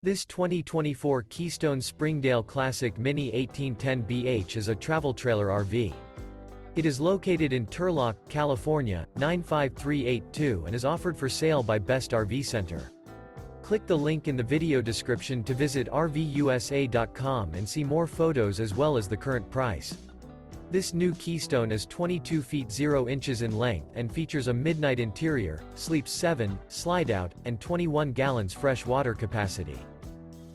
This 2024 Keystone Springdale Classic Mini 1810BH is a travel trailer RV. It is located in Turlock, California, 95382 and is offered for sale by Best RV Center. Click the link in the video description to visit RVUSA.com and see more photos as well as the current price. This new Keystone is 22 feet 0 inches in length and features a midnight interior, sleeps 7, slide-out, and 21 gallons fresh water capacity.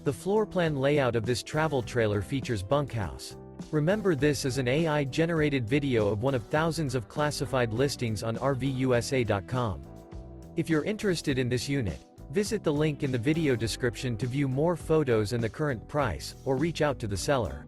The floor plan layout of this travel trailer features Bunkhouse. Remember, this is an AI-generated video of one of thousands of classified listings on RVUSA.com. If you're interested in this unit, visit the link in the video description to view more photos and the current price, or reach out to the seller.